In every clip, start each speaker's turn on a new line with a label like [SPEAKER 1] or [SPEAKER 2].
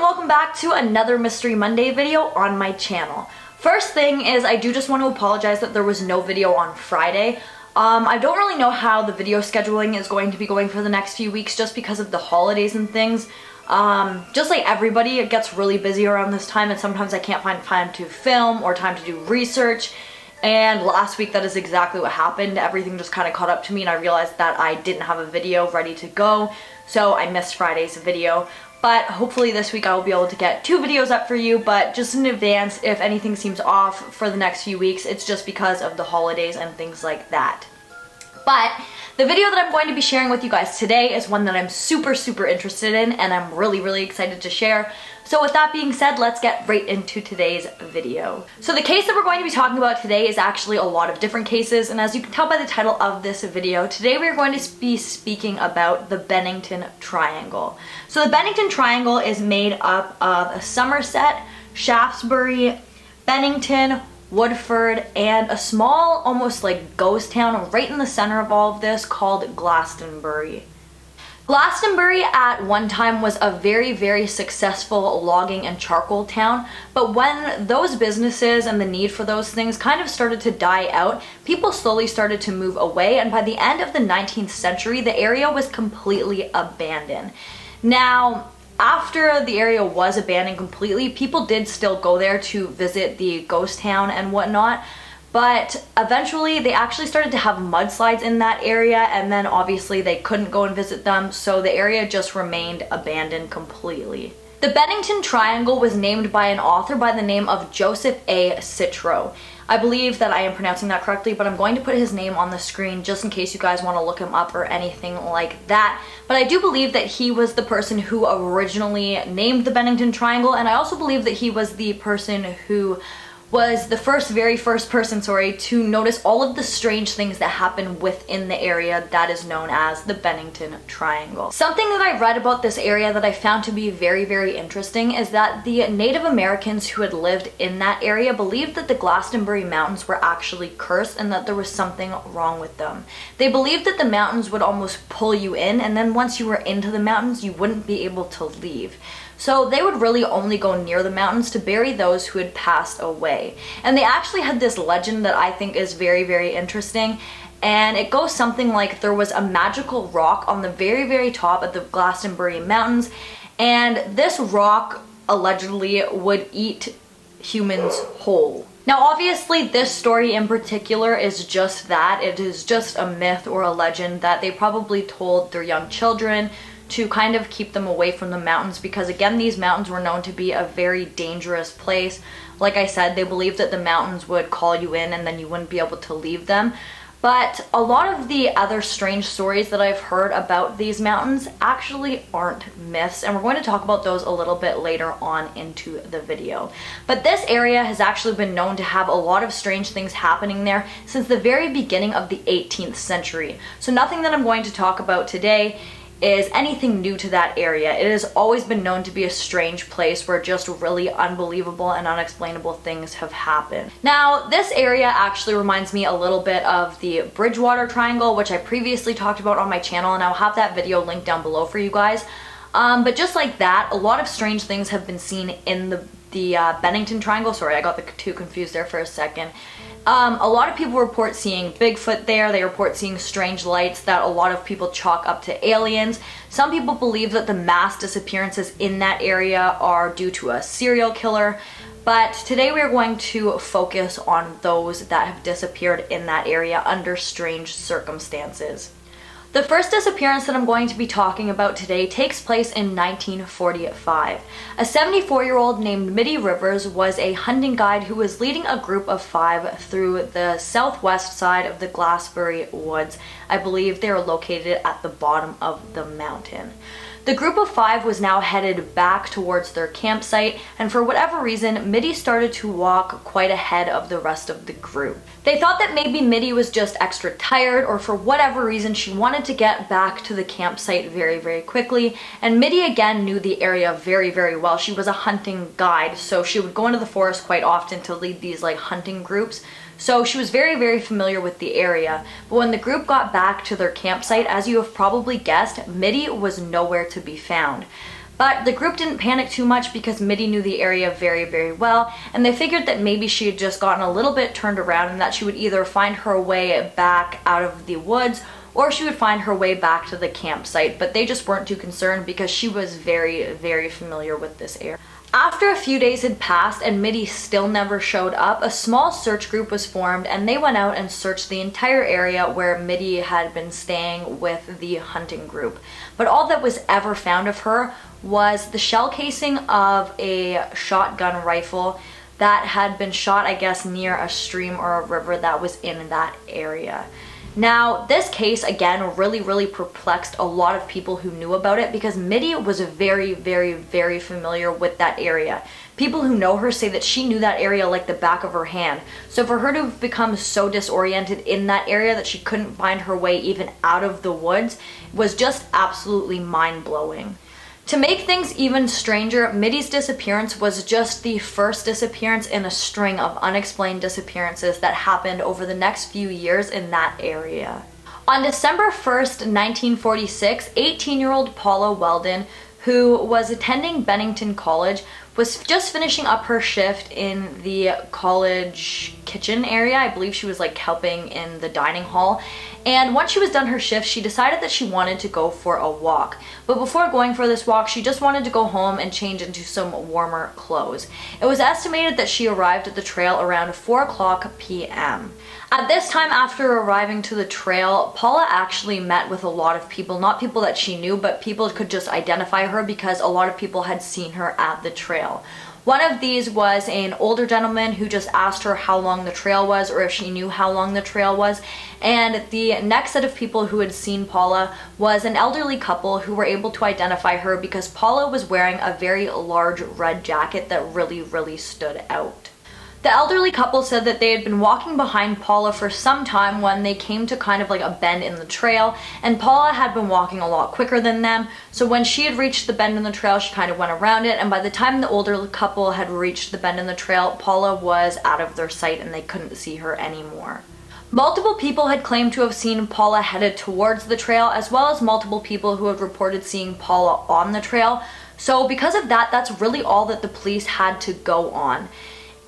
[SPEAKER 1] welcome back to another Mystery Monday video on my channel. First thing is I do just want to apologize that there was no video on Friday. I don't really know how the video scheduling is going to be going for the next few weeks just because of the holidays and things. Just like everybody, it gets really busy around this time and sometimes I can't find time to film or time to do research. And last week that is exactly what happened. Everything just kind of caught up to me and I realized that I didn't have a video ready to go. So I missed Friday's video. But hopefully this week I will be able to get 2 videos up for you, but just in advance, if anything seems off for the next few weeks, it's just because of the holidays and things like that. But the video that I'm going to be sharing with you guys today is one that I'm super interested in and I'm really excited to share. So with that being said, let's get right into today's video. So the case that we're going to be talking about today is actually a lot of different cases, and as you can tell by the title of this video, today we are going to be speaking about the Bennington Triangle. So the Bennington Triangle is made up of Somerset, Shaftesbury, Bennington, Woodford, and a small, almost like ghost town right in the center of all of this called Glastonbury. Glastonbury at one time was a very successful logging and charcoal town, but when those businesses and the need for those things kind of started to die out, people slowly started to move away, and by the end of the 19th century, the area was completely abandoned. Now, after the area was abandoned completely, people did still go there to visit the ghost town and whatnot, but eventually they actually started to have mudslides in that area, and then obviously they couldn't go and visit them, so the area just remained abandoned completely. The Bennington Triangle was named by an author by the name of Joseph A. Citro. I believe that I am pronouncing that correctly, but I'm going to put his name on the screen just in case you guys want to look him up or anything like that. But I do believe that he was the person who originally named the Bennington Triangle, and I also believe that he was the person who was the very first person to notice all of the strange things that happen within the area that is known as the Bennington Triangle. Something that I read about this area that I found to be very interesting is that the Native Americans who had lived in that area believed that the Glastonbury Mountains were actually cursed and that there was something wrong with them. They believed that the mountains would almost pull you in, and then once you were into the mountains, you wouldn't be able to leave. So they would really only go near the mountains to bury those who had passed away. And they actually had this legend that I think is very interesting, and it goes something like there was a magical rock on the very top of the Glastonbury Mountains, and this rock allegedly would eat humans whole. Now obviously this story in particular is just that. It is just a myth or a legend that they probably told their young children to kind of keep them away from the mountains, because again, these mountains were known to be a very dangerous place. Like I said, they believed that the mountains would call you in and then you wouldn't be able to leave them. But a lot of the other strange stories that I've heard about these mountains actually aren't myths, and we're going to talk about those a little bit later on into the video. But this area has actually been known to have a lot of strange things happening there since the very beginning of the 18th century. So nothing that I'm going to talk about today is anything new to that area. It has always been known to be a strange place where just really unbelievable and unexplainable things have happened. Now, this area actually reminds me a little bit of the Bridgewater Triangle, which I previously talked about on my channel, and I'll have that video linked down below for you guys. But just like that, a lot of strange things have been seen in the Bennington Triangle. Sorry, I got the two confused there for a second. A lot of people report seeing Bigfoot there. They report seeing strange lights that a lot of people chalk up to aliens. Some people believe that the mass disappearances in that area are due to a serial killer. But today we are going to focus on those that have disappeared in that area under strange circumstances. The first disappearance that I'm going to be talking about today takes place in 1945. A 74-year-old named Mitty Rivers was a hunting guide who was leading a group of 5 through the southwest side of the Glassbury Woods. I believe they are located at the bottom of the mountain. The group of 5 was now headed back towards their campsite, and for whatever reason, Mitty started to walk quite ahead of the rest of the group. They thought that maybe Mitty was just extra tired, or for whatever reason she wanted to get back to the campsite very quickly, and Mitty again knew the area very well. She was a hunting guide, so she would go into the forest quite often to lead these like hunting groups. So she was very familiar with the area. But when the group got back to their campsite, as you have probably guessed, Mitty was nowhere to be found. But the group didn't panic too much because Mitty knew the area very, very well, and they figured that maybe she had just gotten a little bit turned around and that she would either find her way back out of the woods or she would find her way back to the campsite, but they just weren't too concerned because she was very, very familiar with this area. After a few days had passed and Mitty still never showed up, a small search group was formed and they went out and searched the entire area where Mitty had been staying with the hunting group. But all that was ever found of her was the shell casing of a shotgun rifle that had been shot, I guess, near a stream or a river that was in that area. Now, this case, again, really perplexed a lot of people who knew about it because Mitty was very, very, very familiar with that area. People who know her say that she knew that area like the back of her hand. So for her to have become so disoriented in that area that she couldn't find her way even out of the woods was just absolutely mind-blowing. To make things even stranger, Mitty's disappearance was just the first disappearance in a string of unexplained disappearances that happened over the next few years in that area. On December 1st, 1946, 18-year-old Paula Weldon, who was attending Bennington College, was just finishing up her shift in the college kitchen area. I believe she was like helping in the dining hall. And once she was done her shift, she decided that she wanted to go for a walk. But before going for this walk, she just wanted to go home and change into some warmer clothes. It was estimated that she arrived at the trail around 4:00 p.m. At this time, after arriving to the trail, Paula actually met with a lot of people, not people that she knew, but people could just identify her because a lot of people had seen her at the trail. One of these was an older gentleman who just asked her how long the trail was or if she knew how long the trail was. And the next set of people who had seen Paula was an elderly couple who were able to identify her because Paula was wearing a very large red jacket that really stood out. The elderly couple said that they had been walking behind Paula for some time when they came to kind of like a bend in the trail, and Paula had been walking a lot quicker than them, so when she had reached the bend in the trail, she kind of went around it, and by the time the older couple had reached the bend in the trail, Paula was out of their sight and they couldn't see her anymore. Multiple people had claimed to have seen Paula headed towards the trail, as well as multiple people who had reported seeing Paula on the trail, so because of that, that's really all that the police had to go on.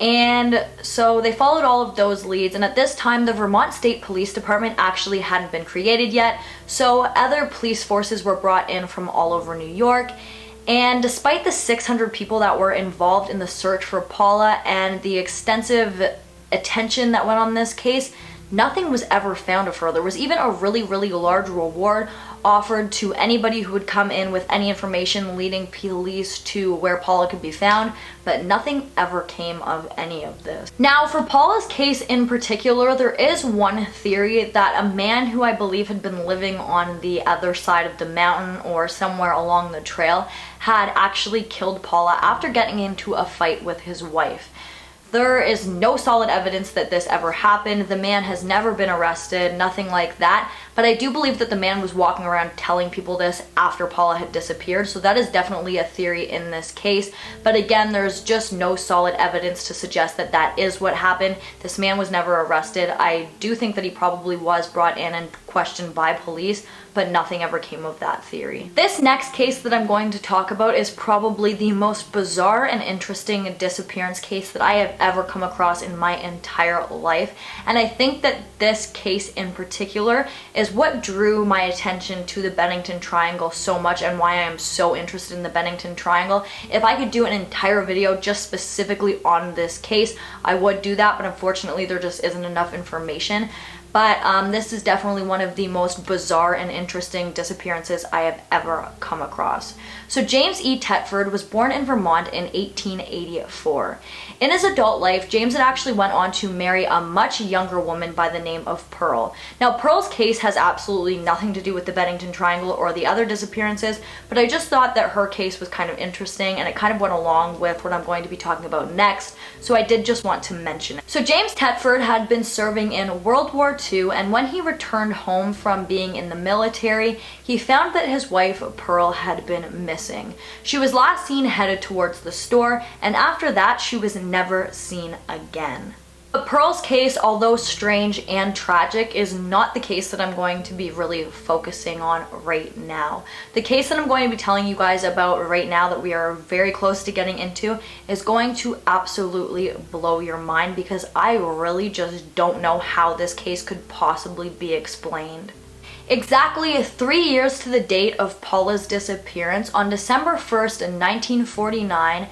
[SPEAKER 1] And so they followed all of those leads, and at this time the Vermont State Police Department actually hadn't been created yet, so other police forces were brought in from all over New York. And despite the 600 people that were involved in the search for Paula and the extensive attention that went on this case, nothing was ever found of her. There was even a really large reward offered to anybody who would come in with any information leading police to where Paula could be found, but nothing ever came of any of this. Now, for Paula's case in particular, there is one theory that a man who I believe had been living on the other side of the mountain or somewhere along the trail had actually killed Paula after getting into a fight with his wife. There is no solid evidence that this ever happened. The man has never been arrested, nothing like that. But I do believe that the man was walking around telling people this after Paula had disappeared. So that is definitely a theory in this case. But again, there's just no solid evidence to suggest that that is what happened. This man was never arrested. I do think that he probably was brought in and questioned by police, but nothing ever came of that theory. This next case that I'm going to talk about is probably the most bizarre and interesting disappearance case that I have ever come across in my entire life. And I think that this case in particular is what drew my attention to the Bennington Triangle so much and why I am so interested in the Bennington Triangle. If I could do an entire video just specifically on this case, I would do that, but unfortunately there just isn't enough information. But this is definitely one of the most bizarre and interesting disappearances I have ever come across. So James E. Tedford was born in Vermont in 1884. In his adult life, James had actually went on to marry a much younger woman by the name of Pearl. Now, Pearl's case has absolutely nothing to do with the Bennington Triangle or the other disappearances, but I just thought that her case was kind of interesting and it kind of went along with what I'm going to be talking about next, so I did just want to mention it. So James Tedford had been serving in World War II, and when he returned home from being in the military, he found that his wife Pearl had been missing. She was last seen headed towards the store, and after that she was never seen again. But Pearl's case, although strange and tragic, is not the case that I'm going to be really focusing on right now. The case that I'm going to be telling you guys about right now that we are very close to getting into is going to absolutely blow your mind, because I really just don't know how this case could possibly be explained. Exactly 3 years to the date of Paula's disappearance, on December 1st, 1949,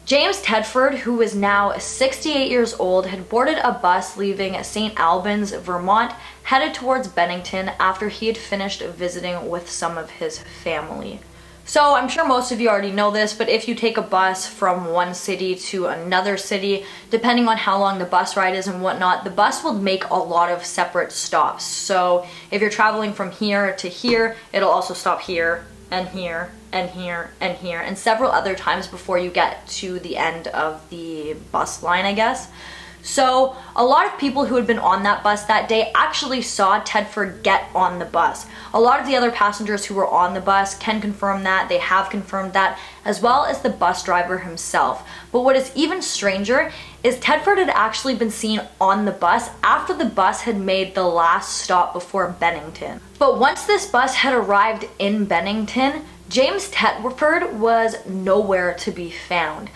[SPEAKER 1] James Tedford, who is now 68 years old, had boarded a bus leaving St. Albans, Vermont, headed towards Bennington after he had finished visiting with some of his family. So I'm sure most of you already know this, but if you take a bus from one city to another city, depending on how long the bus ride is and whatnot, the bus will make a lot of separate stops. So if you're traveling from here to here, it'll also stop here and here and here and here and several other times before you get to the end of the bus line, I guess. So a lot of people who had been on that bus that day actually saw Tedford get on the bus. A lot of the other passengers who were on the bus can confirm that, they have confirmed that, as well as the bus driver himself. But what is even stranger is Tedford had actually been seen on the bus after the bus had made the last stop before Bennington. But once this bus had arrived in Bennington, James Tedford was nowhere to be found.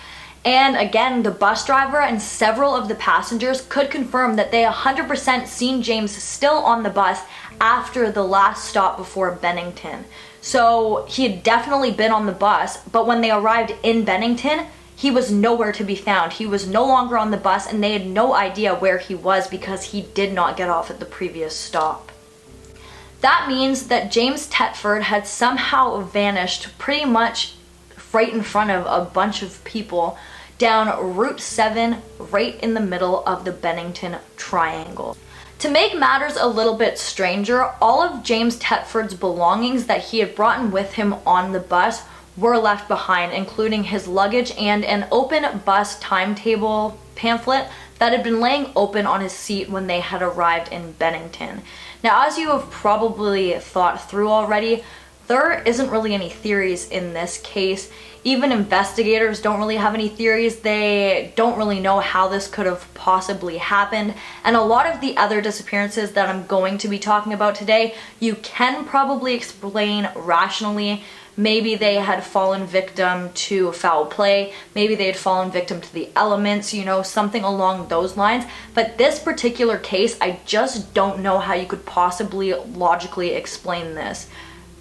[SPEAKER 1] And again, the bus driver and several of the passengers could confirm that they 100% seen James still on the bus after the last stop before Bennington. So he had definitely been on the bus, but when they arrived in Bennington, he was nowhere to be found. He was no longer on the bus, and they had no idea where he was because he did not get off at the previous stop. That means that James Tedford had somehow vanished pretty much right in front of a bunch of people down Route 7, right in the middle of the Bennington Triangle. To make matters a little bit stranger, all of James Tedford's belongings that he had brought in with him on the bus were left behind, including his luggage and an open bus timetable pamphlet that had been laying open on his seat when they had arrived in Bennington. Now, as you have probably thought through already, there isn't really any theories in this case. Even investigators don't really have any theories. They don't really know how this could have possibly happened. And a lot of the other disappearances that I'm going to be talking about today, you can probably explain rationally. Maybe they had fallen victim to foul play. Maybe they had fallen victim to the elements, you know, something along those lines. But this particular case, I just don't know how you could possibly logically explain this.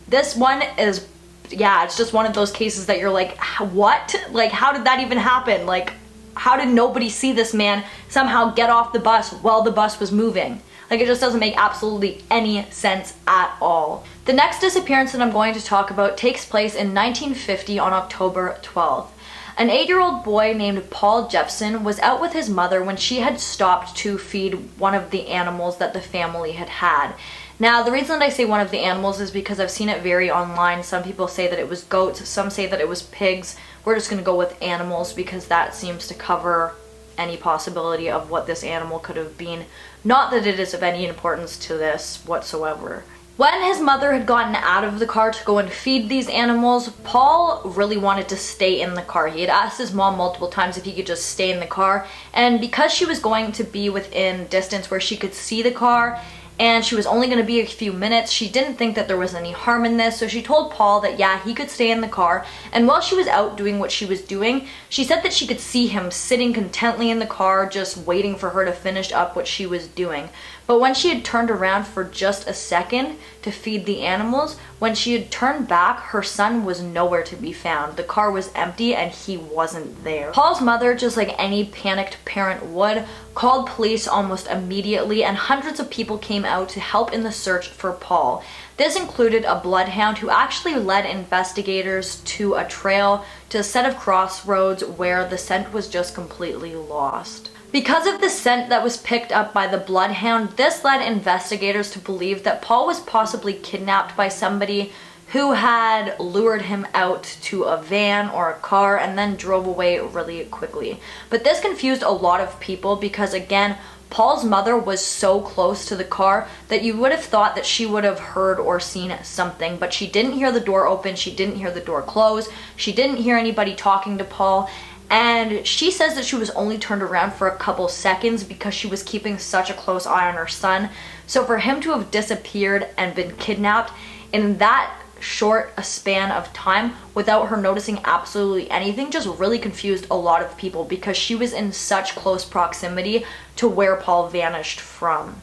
[SPEAKER 1] This one is, yeah, it's just one of those cases that you're like, what? Like, how did that even happen? Like, how did nobody see this man somehow get off the bus while the bus was moving? Like, it just doesn't make absolutely any sense at all. The next disappearance that I'm going to talk about takes place in 1950 on October 12th. An 8-year-old boy named Paul Jefferson was out with his mother when she had stopped to feed one of the animals that the family had had. Now, the reason that I say one of the animals is because I've seen it vary online. Some people say that it was goats, some say that it was pigs. We're just going to go with animals because that seems to cover any possibility of what this animal could have been. Not that it is of any importance to this whatsoever. When his mother had gotten out of the car to go and feed these animals, Paul really wanted to stay in the car. He had asked his mom multiple times if he could just stay in the car, and because she was going to be within distance where she could see the car, and she was only going to be a few minutes, she didn't think that there was any harm in this, so she told Paul that yeah, he could stay in the car. And while she was out doing what she was doing, she said that she could see him sitting contently in the car, just waiting for her to finish up what she was doing. But when she had turned around for just a second to feed the animals, when she had turned back, her son was nowhere to be found. The car was empty and he wasn't there. Paul's mother, just like any panicked parent would, called police almost immediately, and hundreds of people came out to help in the search for Paul. This included a bloodhound who actually led investigators to a trail, to a set of crossroads where the scent was just completely lost. Because of the scent that was picked up by the bloodhound, this led investigators to believe that Paul was possibly kidnapped by somebody who had lured him out to a van or a car and then drove away really quickly. But this confused a lot of people because, again, Paul's mother was so close to the car that you would have thought that she would have heard or seen something, but she didn't hear the door open, she didn't hear the door close, she didn't hear anybody talking to Paul. And she says that she was only turned around for a couple seconds because she was keeping such a close eye on her son. So for him to have disappeared and been kidnapped in that short a span of time without her noticing absolutely anything just really confused a lot of people, because she was in such close proximity to where Paul vanished from.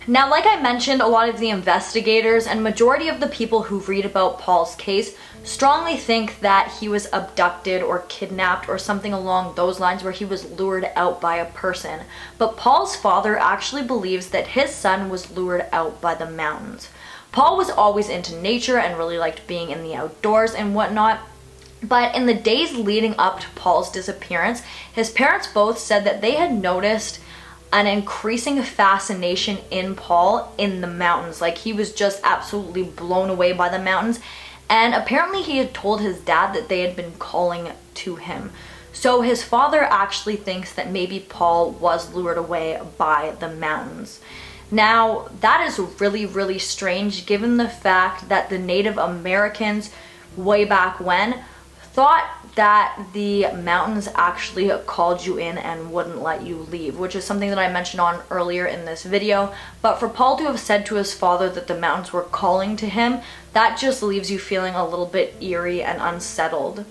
[SPEAKER 1] Now, like I mentioned, a lot of the investigators and majority of the people who read about Paul's case strongly think that he was abducted or kidnapped or something along those lines, where he was lured out by a person. But Paul's father actually believes that his son was lured out by the mountains. Paul was always into nature and really liked being in the outdoors and whatnot. But in the days leading up to Paul's disappearance, his parents both said that they had noticed an increasing fascination in Paul in the mountains. Like, he was just absolutely blown away by the mountains. And apparently he had told his dad that they had been calling to him. So his father actually thinks that maybe Paul was lured away by the mountains. Now, that is really, really strange, given the fact that the Native Americans way back when thought that the mountains actually called you in and wouldn't let you leave, which is something that I mentioned on earlier in this video. But for Paul to have said to his father that the mountains were calling to him, that just leaves you feeling a little bit eerie and unsettled.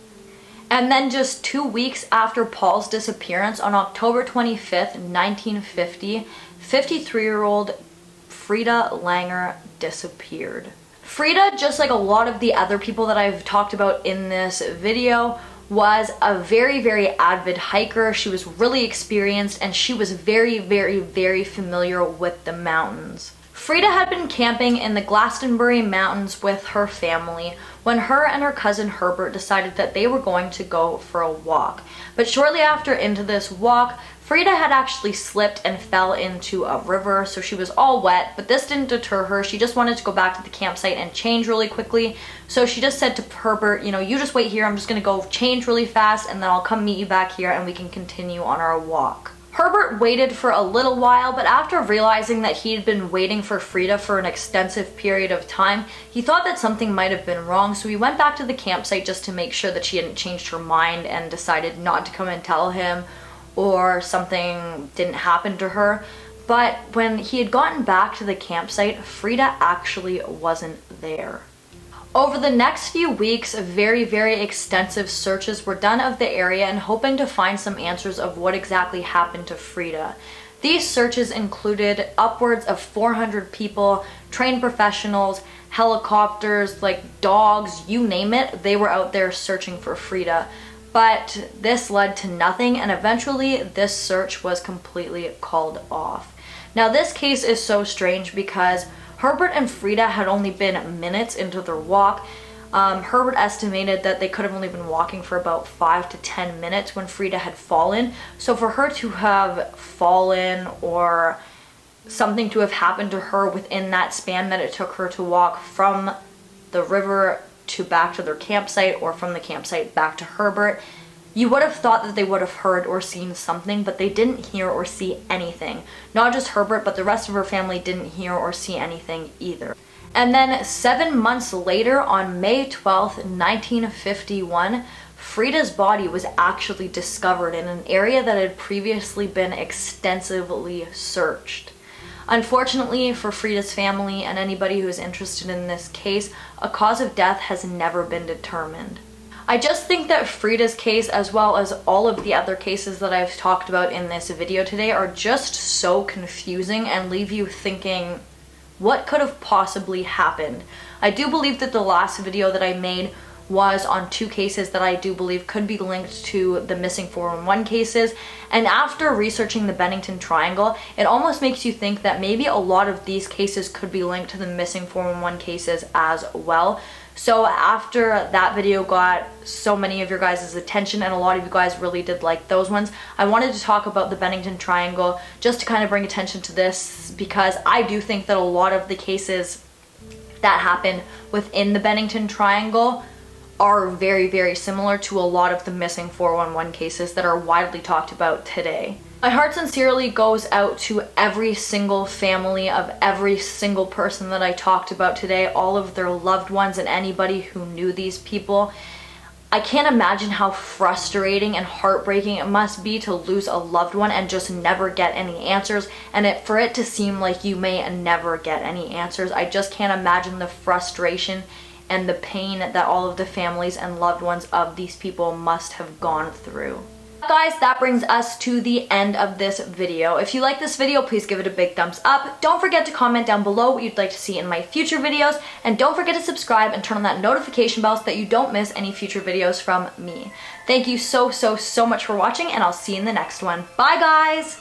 [SPEAKER 1] And then just 2 weeks after Paul's disappearance, on October 25th, 1950, 53-year-old Freda Langer disappeared. Freda, just like a lot of the other people that I've talked about in this video, was a very, very avid hiker. She was really experienced and she was very, very, very familiar with the mountains. Freda had been camping in the Glastonbury Mountains with her family when her and her cousin Herbert decided that they were going to go for a walk. But shortly after into this walk, Freda had actually slipped and fell into a river, so she was all wet, but this didn't deter her. She just wanted to go back to the campsite and change really quickly. So she just said to Herbert, you know, you just wait here, I'm just gonna go change really fast and then I'll come meet you back here and we can continue on our walk. Herbert waited for a little while, but after realizing that he'd been waiting for Freda for an extensive period of time, he thought that something might have been wrong, so he went back to the campsite just to make sure that she hadn't changed her mind and decided not to come and tell him, or something didn't happen to her. But when he had gotten back to the campsite, Freda actually wasn't there. Over the next few weeks, very, very extensive searches were done of the area and hoping to find some answers of what exactly happened to Freda. These searches included upwards of 400 people, trained professionals, helicopters, like dogs, you name it, they were out there searching for Freda. But this led to nothing, and eventually this search was completely called off. Now, this case is so strange because Herbert and Freda had only been minutes into their walk. Herbert estimated that they could have only been walking for about 5 to 10 minutes when Freda had fallen. So for her to have fallen or something to have happened to her within that span that it took her to walk from the river to back to their campsite or from the campsite back to Herbert, you would have thought that they would have heard or seen something, but they didn't hear or see anything. Not just Herbert, but the rest of her family didn't hear or see anything either. And then 7 months later, on May 12th, 1951, Freda's body was actually discovered in an area that had previously been extensively searched. Unfortunately for Freda's family and anybody who is interested in this case, a cause of death has never been determined. I just think that Freda's case, as well as all of the other cases that I've talked about in this video today, are just so confusing and leave you thinking, what could have possibly happened? I do believe that the last video that I made was on 2 cases that I do believe could be linked to the missing 411 cases, and after researching the Bennington Triangle, it almost makes you think that maybe a lot of these cases could be linked to the missing 411 cases as well. So after that video got so many of your guys' attention and a lot of you guys really did like those ones, I wanted to talk about the Bennington Triangle just to kind of bring attention to this, because I do think that a lot of the cases that happen within the Bennington Triangle are very, very similar to a lot of the missing 411 cases that are widely talked about today. My heart sincerely goes out to every single family of every single person that I talked about today, all of their loved ones and anybody who knew these people. I can't imagine how frustrating and heartbreaking it must be to lose a loved one and just never get any answers, and for it to seem like you may never get any answers. I just can't imagine the frustration and the pain that all of the families and loved ones of these people must have gone through. Guys, that brings us to the end of this video. If you like this video, please give it a big thumbs up. Don't forget to comment down below what you'd like to see in my future videos, and don't forget to subscribe and turn on that notification bell so that you don't miss any future videos from me. Thank you so much for watching, and I'll see you in the next one. Bye, guys!